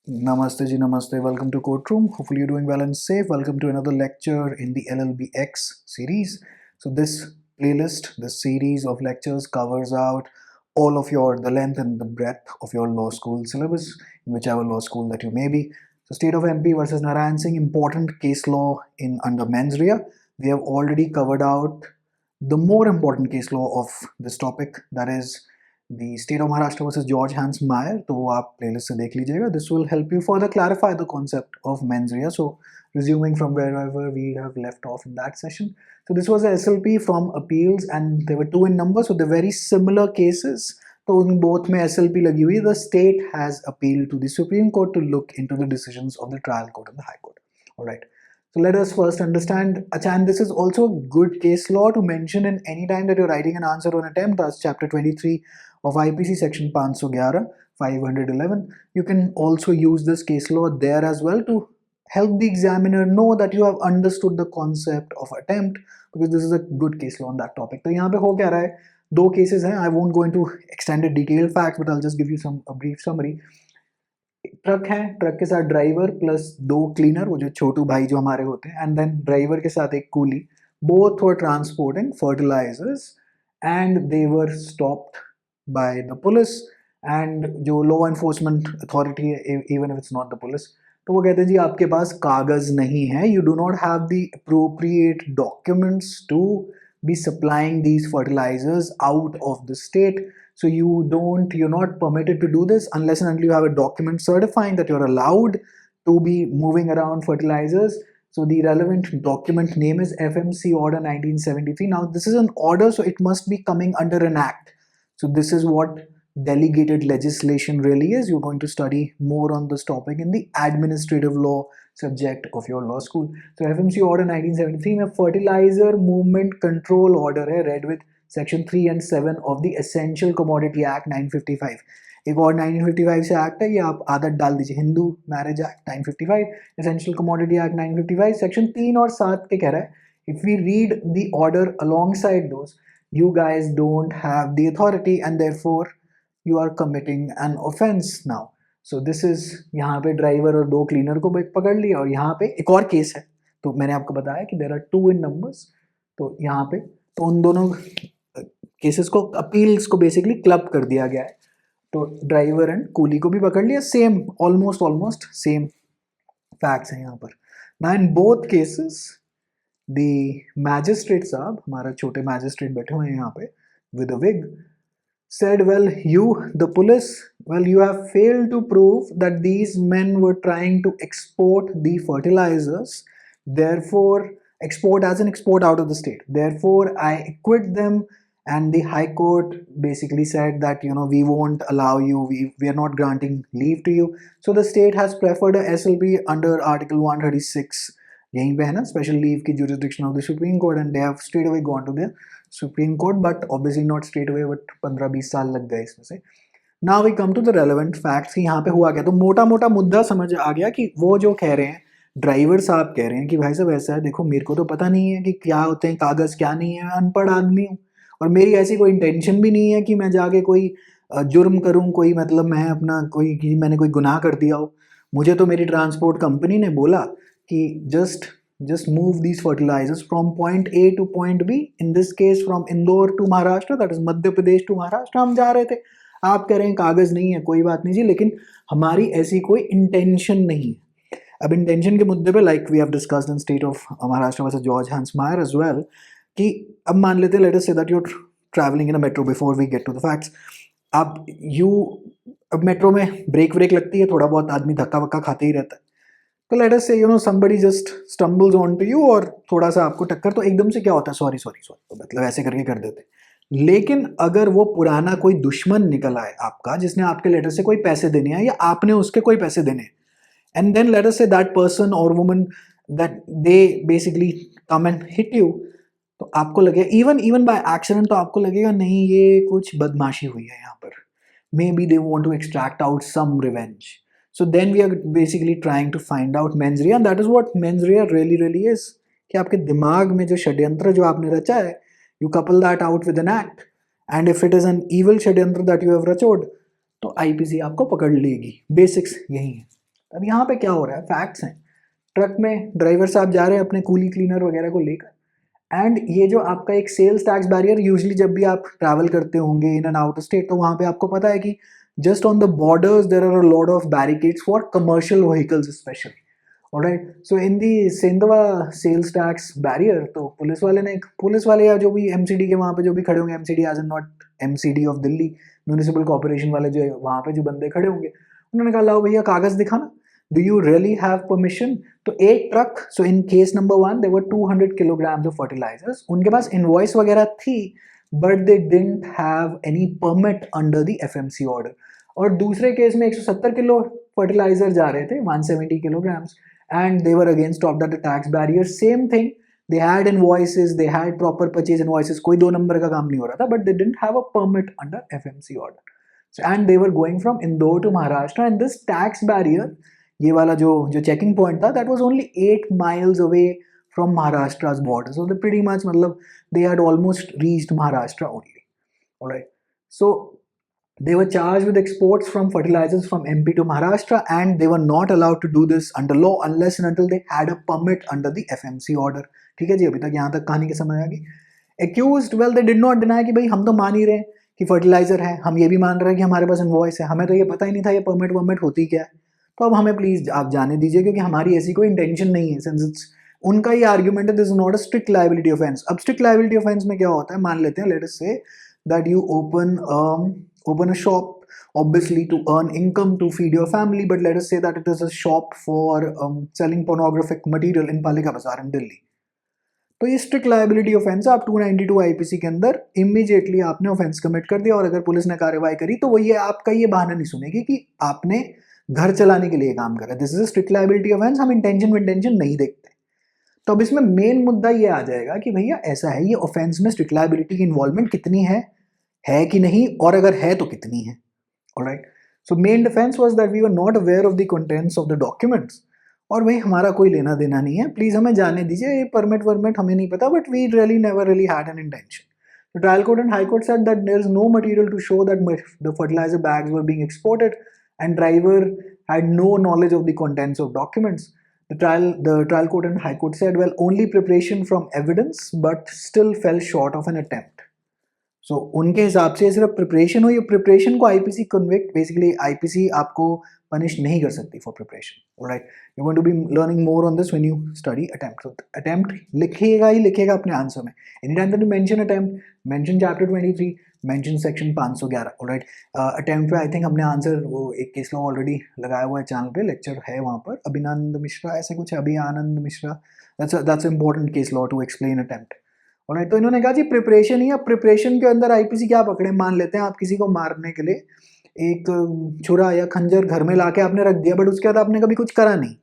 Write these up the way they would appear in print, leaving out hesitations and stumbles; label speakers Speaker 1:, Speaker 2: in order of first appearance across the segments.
Speaker 1: Namaste ji, namaste. Welcome to Courtroom. Hopefully you're doing well and safe. Welcome to another lecture in the LLBX series. So this playlist, this series of lectures covers out all of the length and the breadth of your law school syllabus in whichever law school that you may be. So State of MP versus Narayan Singh, important case law in under mens rea. We have already covered out the more important case law of this topic, that is the State of Maharashtra versus George Hans Meyer. तो वो आप playlist से देख लीजिएगा. This will help you further clarify the concept of mens rea. So resuming from wherever we have left off in that session. So this was a SLP from appeals and there were two in number. So they're very similar cases. तो उन both में SLP लगी हुई. The state has appealed to the Supreme Court to look into the decisions of the trial court and the High Court. All right. So let us first understand, and this is also a good case law to mention in any time that you're writing an answer on attempt. That's chapter 23 of IPC section 511, 511. You can also use this case law there as well to help the examiner know that you have understood the concept of attempt, because this is a good case law on that topic. तो यहाँ पे हो क्या रहा है, दो cases हैं. I won't go into extended detailed facts, but I'll just give you a brief summary. Truck है, ट्रक के साथ ड्राइवर प्लस दो क्लीनर, वो जो छोटू भाई जो हमारे होते हैं, एंड देन ड्राइवर के साथ एक कूली. Both were transporting fertilisers and they were stopped by the police. And जो लॉ एनफोर्समेंट अथॉरिटी है, even if it's not the police, तो वो कहते हैं जी आपके पास कागज नहीं है, you do not have the appropriate documents to be supplying these fertilizers out of the state. So you're not permitted to do this unless and until you have a document certifying that you're allowed to be moving around fertilizers. So the relevant document name is FMC Order 1973. Now this is an order, so it must be coming under an act. So this is what delegated legislation really is. You're going to study more on this topic in the administrative law subject of your law school. So FMC Order 1973 में fertilizer movement control order है, read with section 3 and 7 of the Essential Commodity Act 1955. एक और 1955 से act है, ये आप आदत डाल दीजिए, Hindu marriage act 1955, Essential Commodity Act 1955, section 3 और 7 के कह रहा है, if we read the order alongside those, you guys don't have the authority and therefore you are committing an offense now. So this is, यहाँ पे ड्राइवर और दो cleaner को पकड़ लिया, और यहाँ पे एक और केस है. तो मैंने आपको बताया कि there are two in numbers. तो यहाँ पे तो उन दोनों केसेस को, अपील्स को बेसिकली क्लब कर दिया गया है. तो ड्राइवर एंड कूली को भी पकड़ लिया. सेम ऑलमोस्ट सेम फैक्ट्स हैं यहाँ पर. ना in both cases the magistrate साहब, हमारा छोटे मैजिस्ट्रेट बैठे हुए हैं यहाँ पे with a wig, said, well, the police, you have failed to prove that these men were trying to export the fertilizers, therefore export out of the state, therefore I acquit them. And the High Court basically said that we won't allow you, we are not granting leave to you. So the state has preferred a SLP under article 136, यहीं पे है ना, special leave की jurisdiction of the Supreme Court, and they have straight away gone to the Supreme Court, but obviously not straight away, but 15-20 साल लग गए इसमें से. Now we come to the relevant facts. यहाँ पे हुआ क्या, तो मोटा मोटा मुद्दा समझ आ गया कि वो जो कह रहे हैं, ड्राइवर साहब कह रहे हैं कि भाई साहब ऐसा है, देखो मेरे को तो पता नहीं है कि क्या होते हैं कागज क्या नहीं है, अनपढ़ आदमी हूँ, और मेरी ऐसी कोई इंटेंशन भी नहीं है कि मैं जाके कोई जुर्म करूँ, कोई मतलब मैं अपना कोई कि मैंने कोई गुनाह कर दिया हो. मुझे तो मेरी ट्रांसपोर्ट कंपनी ने बोला कि just move these fertilizers from point A to point B. In this case from Indore to Maharashtra, that is Madhya Pradesh to Maharashtra हम जा रहे थे. आप कह रहे हैं कागज नहीं है, कोई बात नहीं जी, लेकिन हमारी ऐसी कोई इंटेंशन नहीं है. अब इंटेंशन के मुद्दे पे, like we have discussed in state of Maharashtra versus George Hans Mayer as well, कि अब मान लेते हैं, let us say that you are travelling in a metro. Before we get to the facts, अब मेट्रो में ब्रेक लगती है, थोड़ा बहुत आदमी धक्का वक्का खाते ही रहता है. तो लेट अस से somebody just stumbles onto you और थोड़ा सा आपको टक्कर, तो एकदम से क्या होता है, सॉरी, तो मतलब ऐसे करके कर देते. लेकिन अगर वो पुराना कोई दुश्मन निकल आए आपका, जिसने आपके लेटर से कोई पैसे देने हैं या आपने उसके कोई पैसे देने हैं, and then let us say that person or woman that they basically come and hit you, तो आपको लगेगा इवन बाय एक्सीडेंट, तो आपको लगेगा नहीं ये कुछ बदमाशी हुई है यहाँ पर, maybe they want to extract out some revenge. So then we are basically trying to find out mens rea, and that is what mens rea really is. कि आपके दिमाग में जो षड्यंत्र जो आपने रचा है, you couple that out with an act, and if it is an evil षड्यंत्र that you have रचोड, तो IPC आपको पकड़ लेगी. बेसिक्स यही है. अब यहाँ पे क्या हो रहा है, फैक्ट्स हैं, ट्रक में ड्राइवर साहब जा रहे हैं अपने कूली क्लीनर वगैरह को लेकर, एंड ये जो आपका एक सेल्स टैक्स बैरियर, यूजली जब भी आप ट्रैवल करते होंगे इन एंड आउट स्टेट, तो वहाँ पे आपको पता है कि just on the borders there are a lot of barricades for commercial vehicles specially. Alright, so in the Sendhwa sales tax barrier, तो पुलिस वाले या जो भी एमसीडी के वहाँ पे जो भी खड़े होंगे, MCD as in not MCD of Delhi, municipal corporation वाले जो वहाँ पे जो बंदे खड़े होंगे, उन्होंने कहा लाओ भैया कागज दिखाना, do you really have permission. तो एक truck, so in case number 1 there were 200 kilograms of fertilisers, उनके पास इनवॉइस वगैरह थी but they didn't have any permit under the FMC order. और दूसरे केस में 170 किलो फर्टिलाइजर जा रहे थे, 170 kilograms, and they were again stopped at the tax barrier. Same thing, they had invoices, they had proper purchase invoices, कोई 2 number का काम नहीं हो रहा था, but they didn't have a permit under FMC order. So, and they were going from Indore to Maharashtra, and this tax barrier, ये वाला जो checking point था, that was only 8 miles away from Maharashtra's border. So they pretty much, मतलब they had almost reached Maharashtra only. All right. So they were charged with exports from fertilizers from MP to Maharashtra, and they were not allowed to do this under law unless and until they had a permit under the FMC order. ठीक है जी, अभी तक यहाँ तक कहानी के समझ आ गई। Accused, well, they did not deny कि भाई हम तो मान ही रहे हैं कि फर्टिलाइजर है, हम ये भी मान रहे हैं कि हमारे पास इनवॉइस है, हमें तो ये पता ही नहीं था ये परमिट वर्मिट होती क्या है, तो अब हमें प्लीज आप जाने दीजिए क्योंकि हमारी ऐसी कोई इंटेंशन नहीं है। सिंस इट्स, उनका ये आर्ग्यूमेंट है this is not a strict liability offence. अब स्ट्रिक्ट लायबिलिटी ऑफेंस में क्या होता है, मान लेते हैं let us say that you open a shop obviously to earn income to feed your family, but let us say that it is a shop for selling pornographic material in Palika Bazaar in Delhi, तो ये strict liability offence है। आप 292 IPC के अंदर immediately आपने offence commit कर दिया, और अगर पुलिस ने कार्रवाई करी तो वो ये आपका ये बहाना नहीं सुनेगी कि आपने घर चलाने के लिए काम करा। This is strict liability offence, हम इंटेंशन नहीं देखते। तो अब इसमें मेन मुद्दा ये आ जाएगा कि भैया ऐसा है, ये ऑफेंस में स्ट्रिक्ट लायबिलिटी की इन्वॉल्वमेंट कितनी है कि नहीं, और अगर है तो कितनी है। Alright, so main defence was that we were not aware of the contents of the documents, और भाई हमारा कोई लेना देना नहीं है, प्लीज हमें जाने दीजिए, ये परमिट वर्मिट हमें नहीं पता, but we really never really had an intention. The trial court and high court said that there is no material to show that the fertilizer bags were being exported, and driver had no knowledge of the contents of documents. The trial court and high court said, well, only preparation from evidence, but still fell short of an attempt. So उनके हिसाब से सिर्फ preparation हो, ये preparation को IPC convict, basically IPC आपको punish नहीं कर सकती for preparation. Alright, you want to be learning more on this when you study attempt. So attempt लिखिएगा ही लिखिएगा अपने आंसर में, any time that you mention attempt, mention chapter 23, mention section 511। Alright, attempt पे I think हमने answer वो एक case law already लगाया हुआ है चैनल पे, लेक्चर है वहाँ पर, अभिनंद मिश्रा ऐसे कुछ है, अभी Anand Mishra, that's important case law to explain attempt. Alright, तो इन्होंने कहा जी प्रिपरेशन ही, अब प्रिपरेशन के अंदर आईपीसी क्या पकड़े, मान लेते हैं आप किसी को मारने के लिए एक छुरा या खंजर घर में लाके आपने रख दिया, बट उसके बाद आपने कभी कुछ करा नहीं,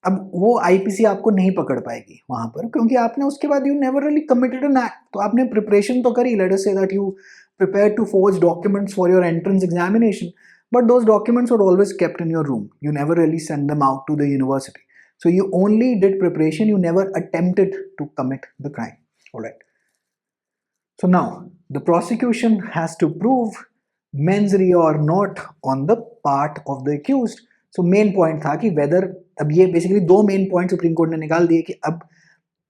Speaker 1: अब वो आईपीसी आपको नहीं पकड़ पाएगी वहां पर, क्योंकि आपने उसके बाद you never really committed an act. तो आपने प्रिपरेशन तो करी, let us say that you prepare to forge documents for your entrance examination, but those documents were always kept in your room, you never really send them out to the university, so you only did preparation, you never attempted to commit the crime. All right. So now the prosecution has to prove mens rea or not on the part of the accused. So main point था कि whether, अब ये basically दो main point supreme court ने निकाल दिए कि अब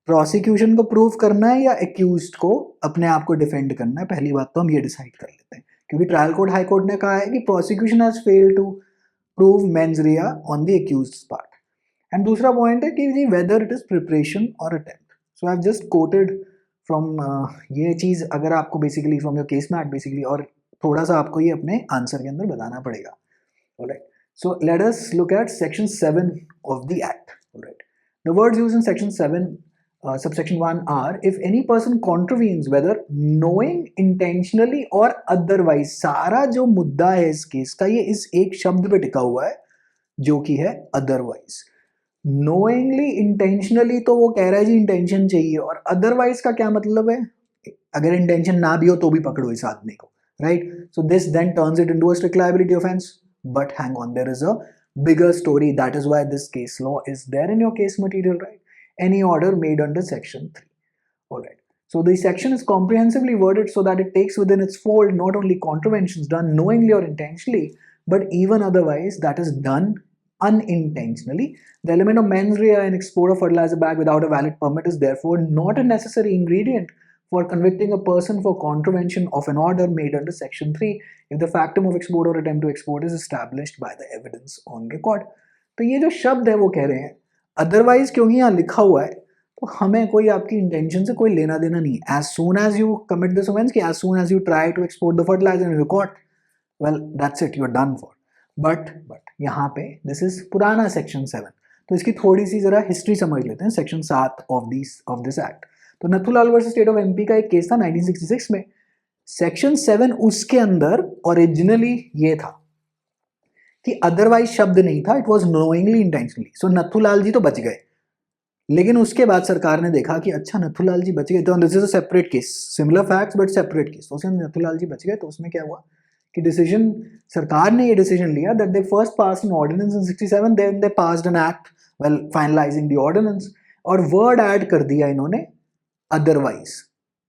Speaker 1: प्रोसिक्यूशन को प्रूव करना है या एक्यूज्ड को अपने आप को डिफेंड करना है। पहली बात तो हम ये डिसाइड कर लेते हैं, क्योंकि ट्रायल कोर्ट हाई कोर्ट ने कहा है कि prosecution has failed to prove mens on the accused part, and दूसरा पॉइंट है कि जी वेदर इट इज प्रिपरेशन और attempt. So I have just quoted from ये चीज़, अगर आपको basically from your case mat basically, और थोड़ा सा आपको ये अपने आंसर के अंदर बताना पड़ेगा। Alright, so let us look at section 7 of the act. Alright, the words used in section 7 subsection 1 are if any person contravenes whether knowing intentionally or otherwise। सारा जो मुद्दा है इस केस का ये इस एक शब्द पे टिका हुआ है जो कि है otherwise। knowingly intentionally तो वो कह रहा है जी इंटेंशन चाहिए, और otherwise का क्या मतलब है, अगर इंटेंशन ना भी हो तो भी पकड़ो इस आदमी को, right. So this then turns it into a strict liability offence, but hang on, there is a bigger story, that is why this case law is there in your case material, right? Any order made under section 3. Alright, so the section is comprehensively worded so that it takes within its fold not only contraventions done knowingly or intentionally, but even otherwise that is done unintentionally. The element of mens rea in export of fertilizer bag without a valid permit is therefore not a necessary ingredient for convicting a person for contravention of an order made under Section 3 if the factum of export or attempt to export is established by the evidence on record. तो ये जो शब्द है वो कह रहे हैं otherwise क्योंकि यहाँ लिखा हुआ है तो हमें कोई आपकी इंटेंशन से कोई लेना देना नहीं. As soon as you commit this offence कि as soon as you try to export the fertiliser in record, well that's it, you are done for. But यहाँ पे दिस इज पुराना सेक्शन 7, तो इसकी थोड़ी सी जरा हिस्ट्री समझ लेते हैं. Section 7 of this act. तो Nathulal versus state of MP का एक केस था 1966 में. सेक्शन 7 उसके अंदर ओरिजिनली ये था कि अदरवाइज शब्द नहीं था, इट वॉज नोइंगली इंटेंशनली. सो नथुलाल जी तो बच गए, लेकिन उसके बाद सरकार ने देखा कि अच्छा नथुलाल जी बच गए, तो this is a separate case, similar facts but separate case. तो उसमें नथुलाल जी बच गए, तो उसमें क्या हुआ कि डिसीजन, सरकार ने ये डिसीजन लिया that they first pass an ordinance in 67, then they passed an act well finalising the ordinance, और वर्ड ऐड कर दिया इन्होंने अदरवाइज.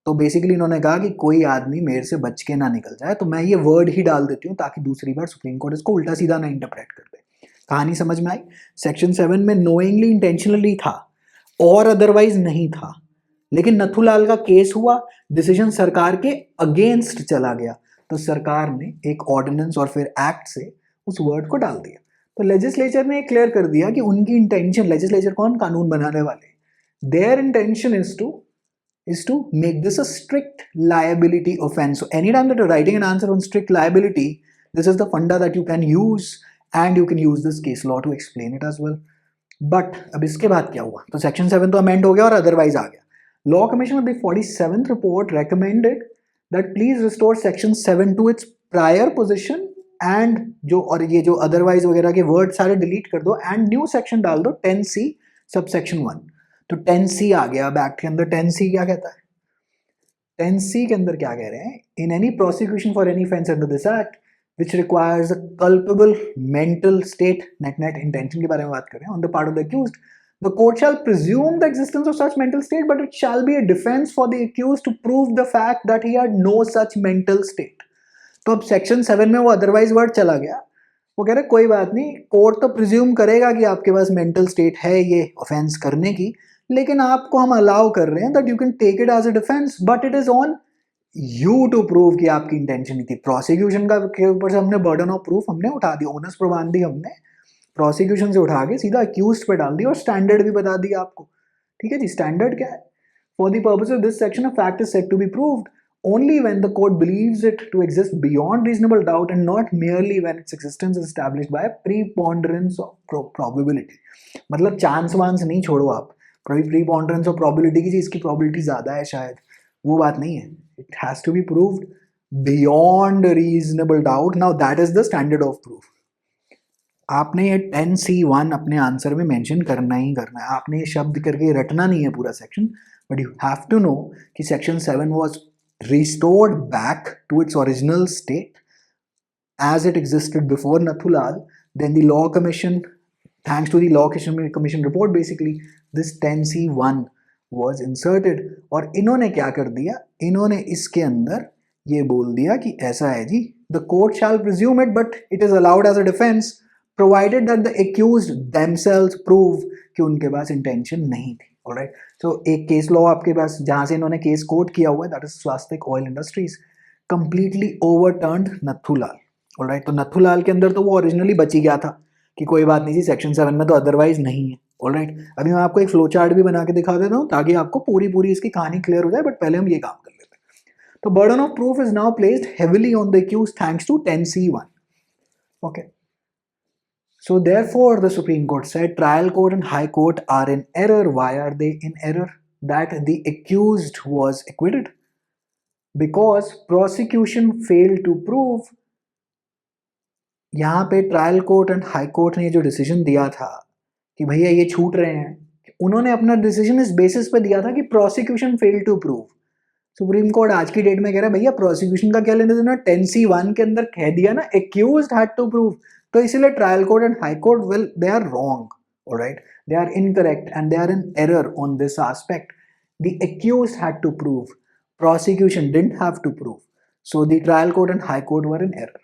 Speaker 1: तो बेसिकली इन्होंने कहा कि कोई आदमी मेरे से बच के ना निकल जाए, तो मैं ये वर्ड ही डाल देती हूँ ताकि दूसरी बार सुप्रीम कोर्ट इसको उल्टा सीधा ना इंटरप्रेट कर दे. कहानी समझ में आई. सेक्शन 7 में नोइंगली इंटेंशनली था और अदरवाइज नहीं था, लेकिन नथुलाल का केस हुआ, डिसीजन सरकार के अगेंस्ट चला गया, तो सरकार ने एक ऑर्डिनेंस और फिर एक्ट से उस वर्ड को डाल दिया. तो लेजिस्लेचर ने क्लियर कर दिया कि उनकी इंटेंशन, लेजिस्लेचर कौन, कानून बनाने वाले, there intention is to make this a strict liability offense. So anytime that you're writing an answer on strict liability, this is the funda that you can use, and you can use this case law to explain it as well. But अब इसके बाद क्या हुआ, तो section 7 तो amend हो गया और अदरवाइज आ गया. Law commission of the 47th report recommended that please restore section 7 to its prior position, and जो और ये जो अदरवाइज वगैरह के वर्ड सारे डिलीट कर दो एंड न्यू सेक्शन डाल दो 10C सबसेक्शन 1. तो 10C आ गया. अब एक्ट के अंदर 10C क्या कहता है, 10C के अंदर क्या कह रहे हैं, in any prosecution for any offence under this act which requires a culpable mental state, net intention के बारे में बात कर रहे हैं, on the part of the accused, the court shall presume the existence of such mental state, but it shall be a defense for the accused to prove the fact that he had no such mental state. तो अब section 7 में वो otherwise word चला गया. वो कह रहे कोई बात नहीं, कोर्ट तो प्रिज्यूम करेगा कि आपके पास मेंटल स्टेट है ये ऑफेंस करने की, लेकिन आपको हम अलाउ कर रहे हैं that you can take it as a defence, but it is on you to prove कि आपकी इंटेंशन नहीं थी. प्रोसिक्यूशन का के ऊपर से हमने बर्डन ऑफ प्रूफ हमने उठा दिया, ओनस प्रमाण दी हमने प्रोसिक्यूशन से उठा के सीधा अक्यूज्ड पे डाल दिया, और स्टैंडर्ड भी बता दिया आपको. ठीक है जी, स्टैंडर्ड क्या है, for the purpose of this section a fact is said to be proved only when the court believes it to exist beyond reasonable doubt, and not merely when its existence is established by a preponderance of probability. मतलब chance वांस नहीं छोड़ो आप, preponderance of probability की चीज़ की probability ज़्यादा है शायद, वो बात नहीं है. It has to be proved beyond reasonable doubt. Now that is the standard of proof. आपने ये 10C1 अपने आंसर में मेंशन करना ही करना है. आपने ये शब्द करके रटना नहीं है पूरा section, but you have to know कि section 7 was restored back to its original state as it existed before Nathulal. Then the law commission, thanks to the law commission report, basically this 10C1 was inserted. और इन्होंने क्या कर दिया, इन्होंने इसके अंदर ये बोल दिया कि ऐसा है जी, the court shall presume it but it is allowed as a defense provided that the accused themselves prove कि उनके पास intention नहीं थी. ऑलराइट, सो एक केस लॉ आपके पास जहां से इन्होंने केस कोट किया हुआ है, that is Swastik oil industries, completely overturned Nathulal. Alright, तो नथुलाल के अंदर तो वो ओरिजिनली बच ही गया था कि कोई बात नहीं जी, सेक्शन 7 में तो अदरवाइज नहीं है. ऑलराइट, अभी मैं आपको एक फ्लो चार्ट भी बना के दिखा देता हूँ ताकि आपको पूरी इसकी कहानी क्लियर हो जाए, बट पहले हम ये काम कर लेते हैं. तो burden of proof is now placed heavily on the accused thanks to 10C1. Okay, so therefore the Supreme Court said trial court and high court are in error. Why are they in error? That the accused was acquitted because prosecution failed to prove. यहाँ पे trial court and high court ने जो decision दिया था कि भैया ये छूट रहे हैं, उन्होंने अपना डिसीजन इस बेसिस पे दिया था कि prosecution fail to prove. Supreme court आज की डेट में कह रहा है भैया प्रोसिक्यूशन का क्या लेना देना, 10C1 के अंदर कह दिया ना एक्यूज्ड हैड टू प्रूव. तो इसीलिए trial court and high court, well they are wrong. Alright, they are incorrect and they are in error on this aspect. The accused had to prove, prosecution didn't have to prove. So the trial court and high court were in error.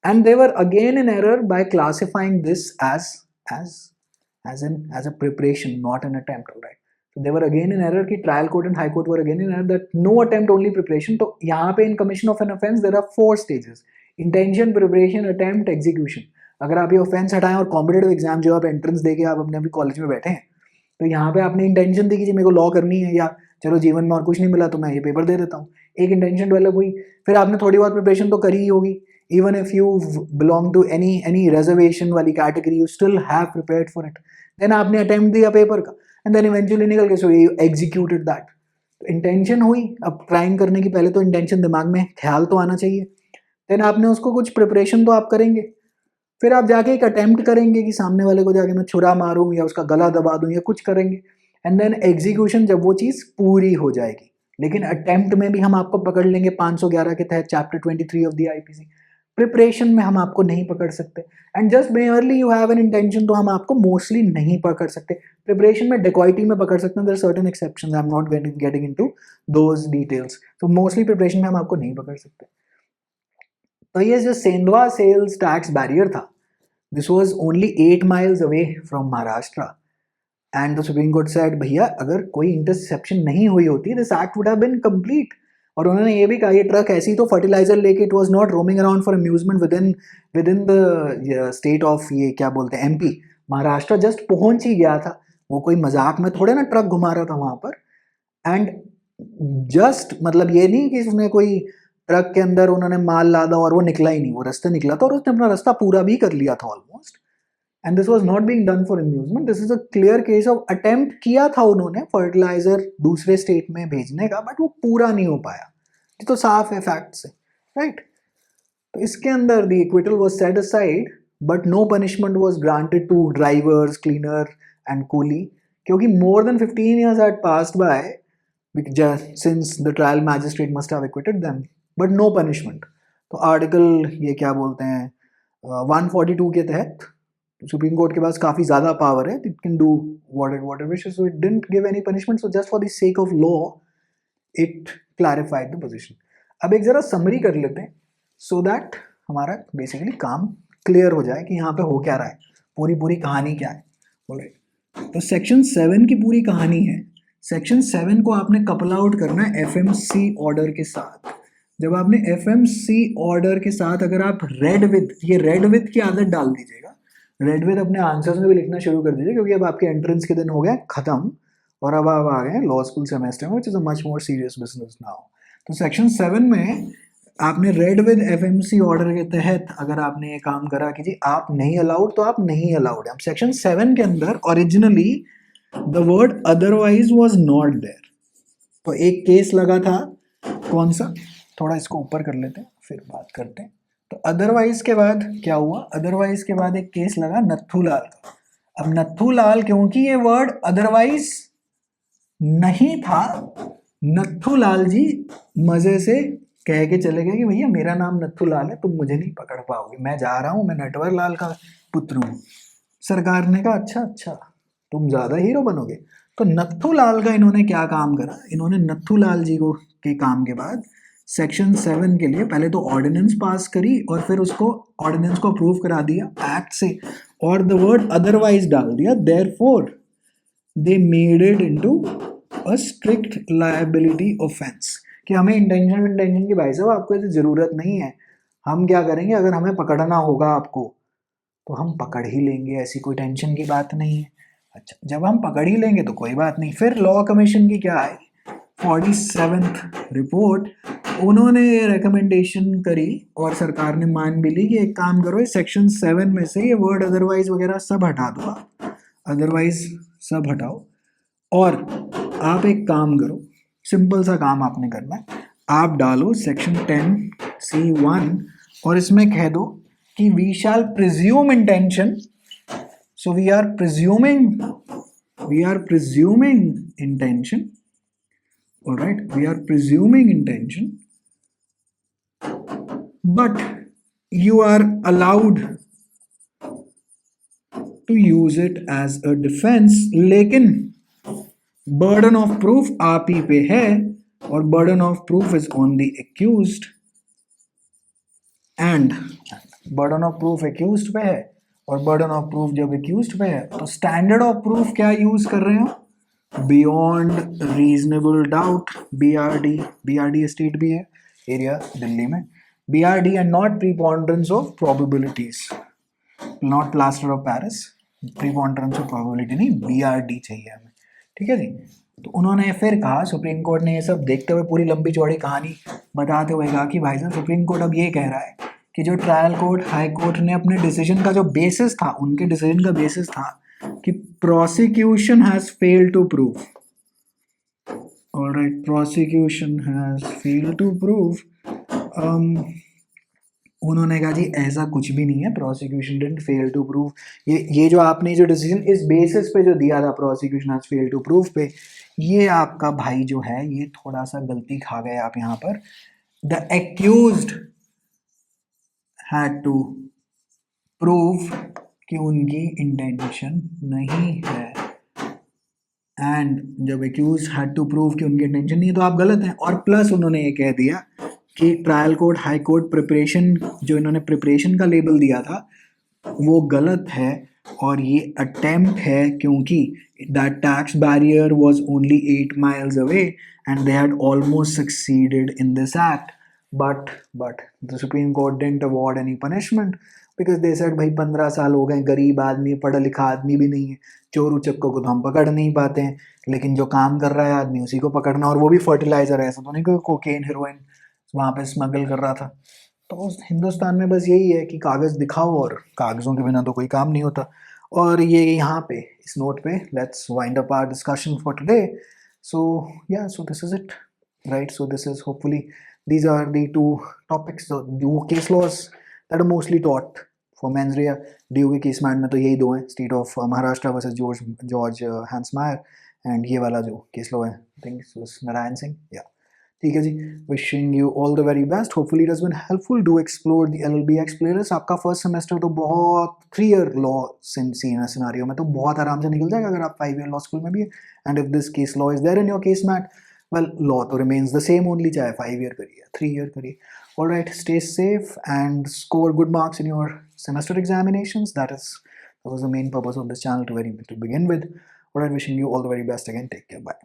Speaker 1: And they were again in error by classifying this as as a preparation, not an attempt. All right. So they were again in error कि trial court and high court were again in error that no attempt, only preparation. तो यहाँ पे in commission of an offense there are 4 stages: intention, preparation, attempt, execution. अगर आप ये offense हटाएं और competitive exam जो आप entrance देके आप अपने अभी कॉलेज में बैठे हैं, तो यहाँ पे आपने इंटेंशन दी कि जी मेरे को लॉ करनी है, या चलो जीवन में और कुछ नहीं मिला तो मैं ये पेपर दे देता हूँ, एक इंटेंशन डेवलप हुई. फिर आपने थोड़ी बहुत प्रिपरेशन तो करी ही होगी. Even if you belong to any reservation वाली category, you still have prepared for it. Then आपने अटेम्प्ट दिया पेपर का एंड देन इवेंचुअली निकल के सो यू एग्जीक्यूटेड दैट. तो इंटेंशन हुई. अब क्राइम करने की पहले तो इंटेंशन दिमाग में ख्याल तो आना चाहिए. देन आपने उसको कुछ प्रिपरेशन तो आप करेंगे. फिर आप जाके एक अटेम्प्ट करेंगे कि सामने वाले को जाके मैं छुरा मारूं या उसका गला दबा दूं या कुछ करेंगे. एंड देन एग्जीक्यूशन, जब वो चीज़ पूरी हो जाएगी. लेकिन अटेम्प्ट में भी हम आपको पकड़ लेंगे 511 के तहत chapter 23 of the IPC. Preparation में हम आपको नहीं पकड़ सकते. And just merely you have an intention, तो हम आपको मोस्टली नहीं पकड़ सकते. प्रिपरेशन में डेकॉइटी में पकड़ सकते हैं. There are certain exceptions, I am not getting into those details. तो मोस्टली प्रिपरेशन में हम आपको नहीं पकड़ सकते. तो ये जो सेंधवा सेल्स टैक्स बैरियर था, this was only 8 miles away from Maharashtra. And the supreme court said भैया अगर कोई इंटरसेप्शन नहीं हुई होती this act would have been complete. और उन्होंने ये भी कहा ये ट्रक ऐसी तो फर्टिलाइजर लेके it was not roaming around for amusement with in the state of ये क्या बोलते हैं एमपी. महाराष्ट्र जस्ट पहुंच ही गया था. वो कोई मजाक में थोड़े ना ट्रक घुमा रहा था वहां पर. एंड जस्ट मतलब ये नहीं कि उसने कोई ट्रक के अंदर उन्होंने माल लादा और वो निकला ही नहीं, वो रास्ते निकला था और उसने अपना रास्ता पूरा भी कर लिया था almost. And this was not being done for amusement. This is a clear case of attempt किया था उन्होंने फर्टिलाइजर दूसरे स्टेट में भेजने का, बट वो पूरा नहीं हो पाया. ये तो साफ है फैक्ट से, राइट. तो इसके अंदर the acquittal was set aside but no punishment was granted to drivers, cleaner and coolie, क्योंकि more than 15 years had passed by since the trial magistrate must have acquitted them, but no punishment. तो article ये क्या बोलते हैं 142 के तहत supreme court के पास काफ़ी ज़्यादा पावर है. It can do what it wishes. So it didn't give any punishment. So just for the sake of law, it clarified the position. अब एक ज़रा समरी कर लेते हैं so that हमारा बेसिकली काम क्लियर हो जाए कि यहाँ पे हो क्या रहा है, पूरी कहानी क्या है. Alright. तो सेक्शन 7 की पूरी कहानी है. सेक्शन 7 को आपने कपल आउट करना है एफएमसी ऑर्डर के साथ. जब आपने एफएमसी ऑर्डर के साथ अगर आप रेड विथ की आदत डाल दीजिएगा, रेड विथ अपने आंसर्स में भी लिखना शुरू कर दीजिए, क्योंकि अब आपके एंट्रेंस के दिन हो गए खत्म और अब आप आ गए लॉ स्कूल सेमेस्टर में, which is a much more serious business now. तो सेक्शन 7 में आपने रेड विद एफएमसी ऑर्डर के तहत अगर आपने ये काम करा कि जी आप नहीं अलाउड, तो आप नहीं अलाउड है. अब सेक्शन 7 के अंदर originally the word otherwise was not there. तो एक केस लगा था, कौन सा, थोड़ा इसको ऊपर कर लेते हैं फिर बात करते हैं. तो अदरवाइज के बाद क्या हुआ, अदरवाइज के बाद एक केस लगा नत्थू लाल का. अब नत्थू लाल, क्योंकि ये वर्ड अदरवाइज नहीं था, नत्थू लाल जी मजे से कह के चले गए कि भैया मेरा नाम नत्थू लाल है, तुम मुझे नहीं पकड़ पाओगे, मैं जा रहा हूँ, मैं नटवर लाल का पुत्र हूँ. सरकार ने कहा अच्छा तुम ज़्यादा हीरो बनोगे. तो नत्थू लाल का इन्होंने क्या काम करा, इन्होंने नत्थू लाल जी को के काम के बाद सेक्शन 7 के लिए पहले तो ऑर्डिनेंस पास करी और फिर उसको ऑर्डिनेंस को अप्रूव करा दिया एक्ट से, और द वर्ड अदरवाइज डाल दिया. Therefore they made it into a strict liability offence कि हमें इंटेंशन की भाई साहब आपको ऐसी ज़रूरत नहीं है. हम क्या करेंगे, अगर हमें पकड़ना होगा आपको तो हम पकड़ ही लेंगे, ऐसी कोई टेंशन की बात नहीं है. अच्छा, जब हम पकड़ ही लेंगे तो कोई बात नहीं. फिर लॉ कमीशन की क्या है 47th रिपोर्ट, उन्होंने ये रिकमेंडेशन करी और सरकार ने मान भी ली कि एक काम करो, इस सेक्शन 7 में से ये वर्ड अदरवाइज वगैरह सब हटा दो, अदरवाइज सब हटाओ और आप एक काम करो, सिंपल सा काम आपने करना है, आप डालो सेक्शन 10C1 और इसमें कह दो कि we shall presume intention. So we are presuming intention. All right, we are presuming intention, but you are allowed to use it as a defense. लेकिन burden of proof आप ही पे है और burden of proof is on the accused, and burden of proof accused पे है और burden of proof जब accused पे है तो स्टैंडर्ड ऑफ प्रूफ क्या यूज कर रहे हो, beyond reasonable doubt, BRD state भी है एरिया दिल्ली में, BRD and not preponderance of probabilities, not plaster of Paris, preponderance of probability नहीं, बीआरडी चाहिए हमें, ठीक है जी। तो उन्होंने फिर कहा, सुप्रीम कोर्ट ने ये सब देखते हुए पूरी लंबी चौड़ी कहानी बताते हुए कहा कि भाई साहब सुप्रीम कोर्ट अब ये कह रहा है कि जो ट्रायल कोर्ट, हाई कोर्ट ने अपने डिसीजन का जो बेसिस था, उनके डिसीजन का बेसिस था कि prosecution has failed to prove, alright, prosecution has failed to prove, उन्होंने कहा जी ऐसा कुछ भी नहीं है, prosecution didn't fail to prove, ये जो आपने जो डिसीजन इस बेसिस पे जो दिया था prosecution has fail to prove पे, ये आपका भाई जो है ये थोड़ा सा गलती खा गए आप यहाँ पर। The accused had to prove कि उनकी इंटेंशन नहीं है, एंड जब एक्यूज हैड टू प्रूव कि उनकी इंटेंशन नहीं है तो आप गलत हैं। और प्लस उन्होंने ये कह दिया कि trial court, high court preparation, जो इन्होंने प्रिपरेशन का लेबल दिया था वो गलत है और ये अटेम्प्ट है, क्योंकि that tax barrier was only 8 miles away and they had almost succeeded in this act, but the Supreme Court didn't award any punishment because they said भाई 15 साल हो गए, गरीब आदमी, पढ़ा लिखा आदमी भी नहीं है, चोर उचक्कों को तो हम पकड़ नहीं पाते हैं, लेकिन जो काम कर रहा है आदमी उसी को पकड़ना, और वो भी फर्टिलाइजर है, ऐसा तो नहीं कि कोकेन हेरोइन वहाँ पे स्मगल कर रहा था। तो हिंदुस्तान में बस यही है कि कागज़ दिखाओ और कागज़ों के बिना तो कोई काम नहीं होता। और ये यहाँ पे इस नोट पे let's wind up our discussion for today. So yeah, so this is it, right? So this is hopefully these are the two topics, the case laws that are mostly taught for mens rea। DU के case में तो यही दो हैं, state of Maharashtra versus George Hans Mayer, and ये वाला जो case law है आई थिंक नारायण सिंह, या ठीक है जी। Wishing you all the very best, hopefully it has been helpful. Do explore the LLBX playlist. आपका फर्स्ट सेमेस्टर तो बहुत 3-year लॉ सिनारियो में तो बहुत आराम से निकल जाएगा अगर आप 5-year लॉ स्कूल में भी है, and if this case law is there in your case mat, well, law to remains the same only, चाहे 5-year करिए 3-year करिए। All right, stay safe and score good marks in your semester examinations. That was the main purpose of this channel to begin with. All right, wishing you all the very best again. Take care. Bye.